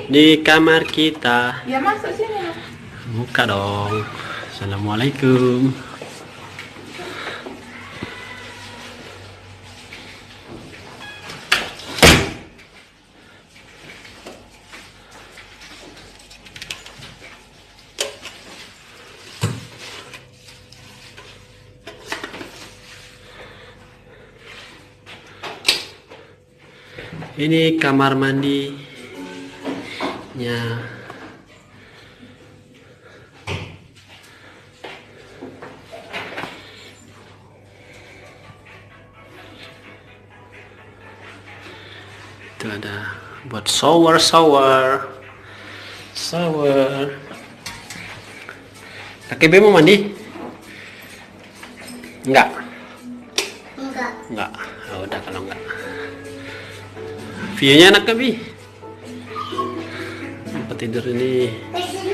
di kamar kita. Ya masuk sini. Buka dong. Assalamualaikum. Ini kamar mandinya. Itu ada buat shower. Kakek B mau mandi? Enggak. Oh, udah kalau enggak. View-nya enak kan, Bi? Tempat tidur ini.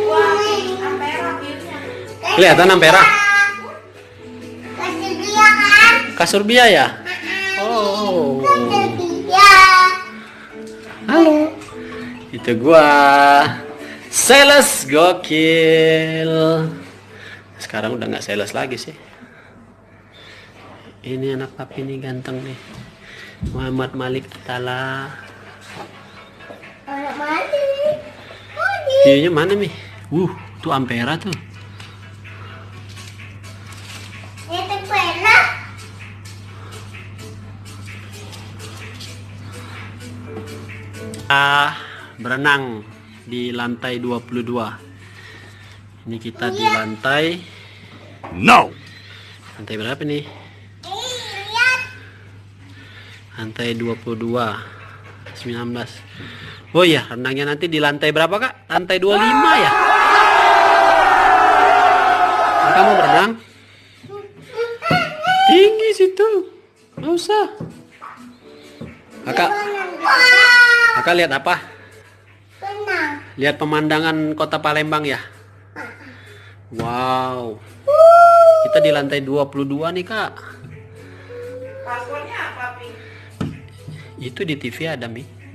Wah, Ampera view-nya. Kelihatan Ampera? Kasur Bia ya? Oh. Halo. Itu gua. Sales gokil. Sekarang udah nggak sales lagi sih. Ini anak papi nih ganteng nih. Muhammad Malik Atala. View-nya mana nih? Tuh Ampera tuh. Berenang di lantai 22. Ini kita di lantai lantai berapa nih? Lantai 22 19. Oh iya, renangnya nanti di lantai berapa, Kak? Lantai 25 ya? Kamu berenang? Tinggi situ. Nggak usah. Kakak lihat apa? Lihat pemandangan kota Palembang ya? Wow. Kita di lantai 22 nih, Kak. Passwordnya apa, Pi? Itu di TV ada, Mi.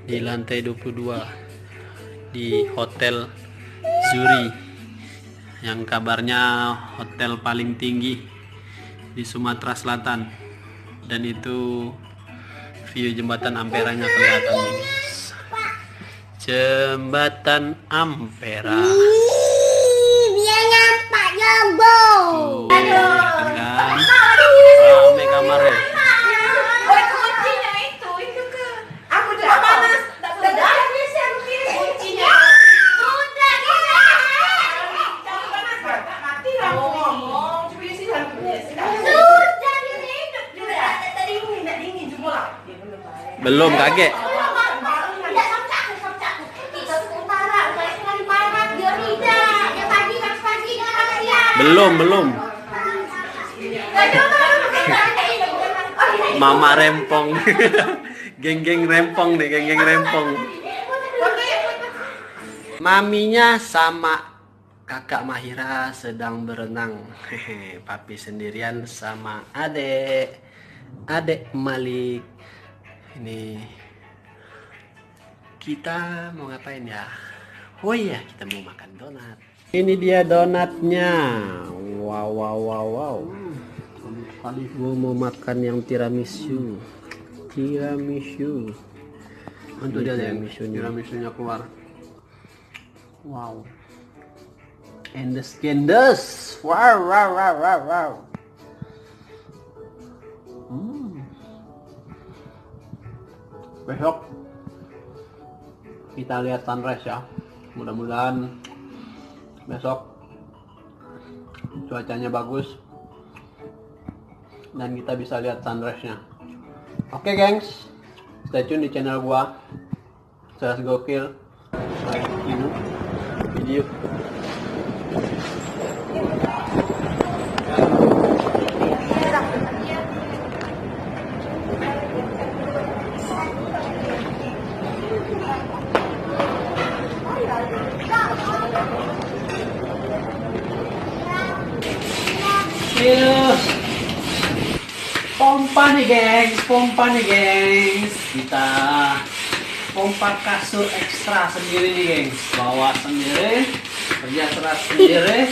Di lantai 22 di Hotel Zuri, yang kabarnya hotel paling tinggi di Sumatera Selatan, dan itu view jembatan Amperanya kelihatan, guys. Jembatan Ampera. Dia nampak jombo. Kan? Rame kamarnya. Oh, kuncinya itu ke. Aku udah panas. Udah bisa kuncinya. Sudah panas. Mati lah ngomong. Coba isi dalam Sudah ini hidup. tadi enggak dingin cuma lah. Belum, kaget. Tidak samcak. Kita sementara sekali panas dia tidak. Dia pagi dia kata dia. Belum. Mama rempong. Geng-geng rempong nih, geng-geng rempong. Maminya sama kakak Mahira sedang berenang. Hehe, papi sendirian sama adek Malik. Ini kita mau ngapain ya? Oh iya, kita mau makan donat. Ini dia donatnya. Wow. Kali gua mau makan yang tiramisu. Untuk dia tiramisunya keluar. Wow. Endes. Wow. Besok kita lihat sunrise ya. Mudah-mudahan besok cuacanya bagus dan kita bisa lihat sunrise-nya. Oke, gengs, stay tune di channel gua. Sales gokil. Like video. Pompa nih gengs, kita pompa kasur ekstra sendiri nih, gengs. Bawa sendiri, kerja keras sendiri,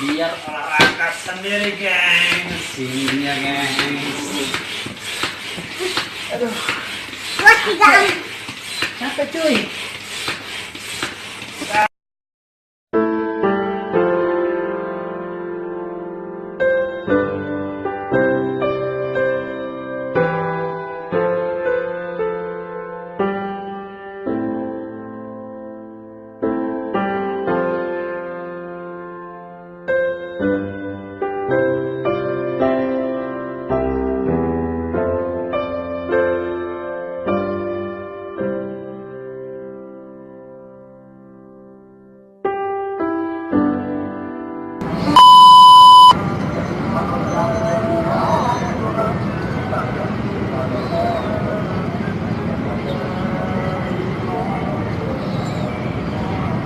biar olahraga sendiri, gengs. Ini dia, gengs. Aduh, capek cuy.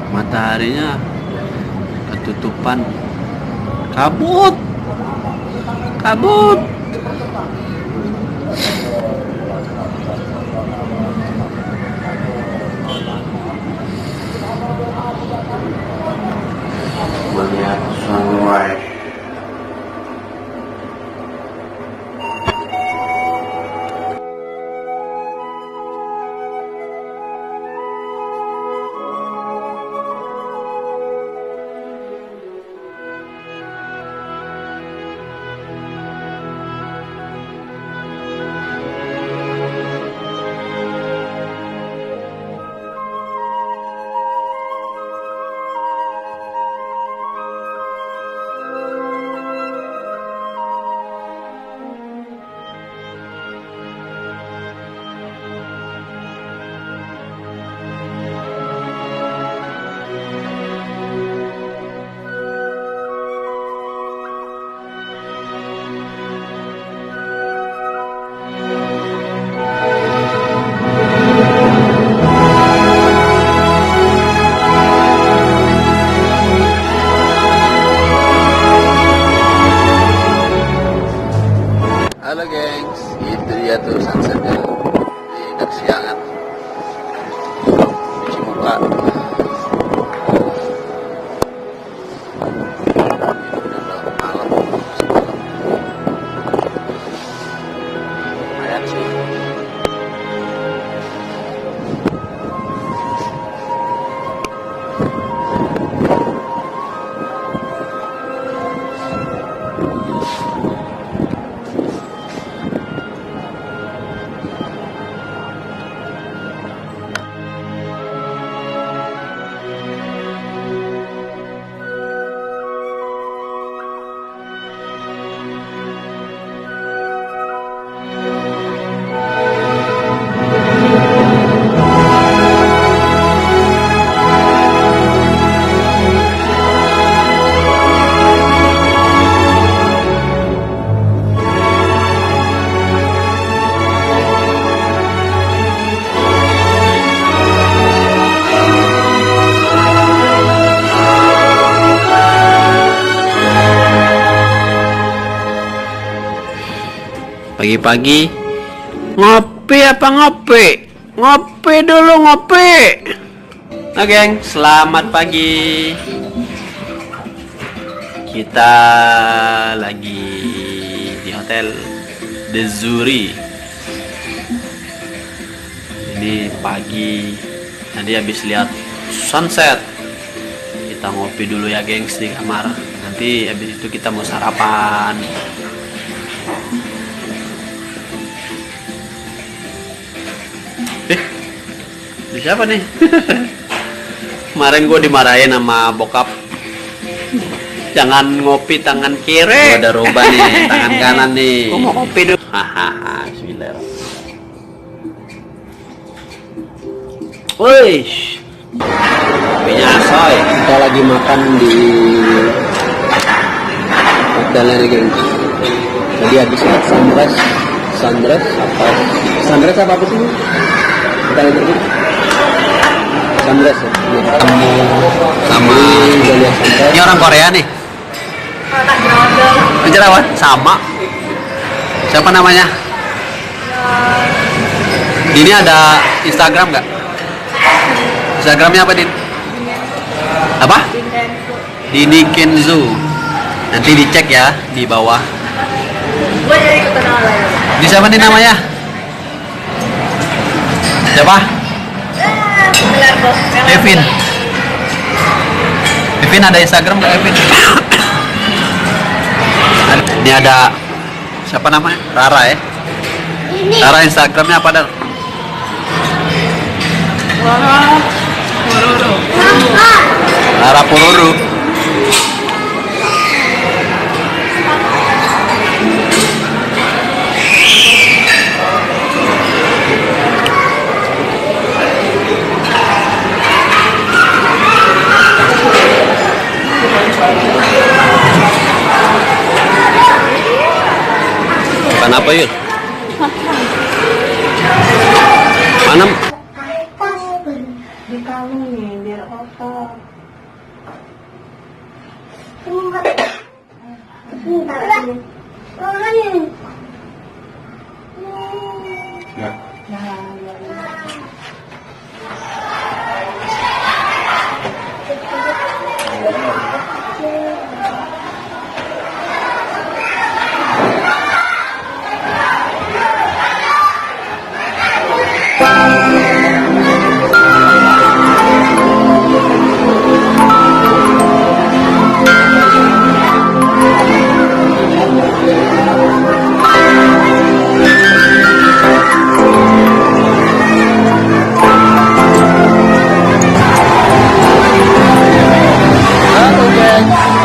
Mataharinya ketutupan, kabut. Melihat sunrise. Halo gengs, itu dia tuh sunsetnya di kesiangan. Cuci muka. Ini udah malam semalam. Lumayan sih. Pagi-pagi ngopi apa ngopi? Ngopi dulu, ngopi. Nah geng, selamat pagi. Kita lagi di hotel The Zuri. Ini pagi, tadi habis lihat sunset. Kita ngopi dulu ya gengs di kamar. Nanti habis itu kita mau sarapan. Ini siapa nih? Kemarin gue dimarahin sama bokap. Jangan ngopi tangan kiri. Gue ada rubah nih, tangan kanan nih. Gue mau ngopi dulu. Hahaha, bismillahirrahmanirrahim. Wih, kopinya asoy. Kita lagi makan di hotelnya nih geng. Tadi habis lihat sunrise apa sih? Kita lagi berdua. Sunrise ya? Sama ini orang Korea nih. Jerawat sama. Siapa namanya? Dini ada Instagram nggak? Instagramnya apa, Din? Apa? Dini Kenzo. Nanti dicek ya di bawah. Gue jadi kenalan. Di siapa nih namanya? Siapa? Kevin. Kevin ada Instagram nggak, Kevin? Ini ada siapa namanya? Rara ya? Ini. Rara Instagramnya apa, Dar? Rara Pororo. Makan apa yuk? Mana? Dikalungin biar kotor.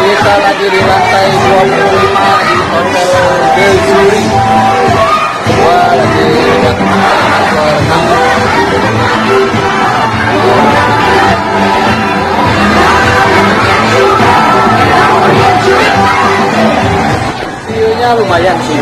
Kita lagi di lantai 25 di Hotel Del Zuri. Wah, lagi lihat view-nya lumayan sih.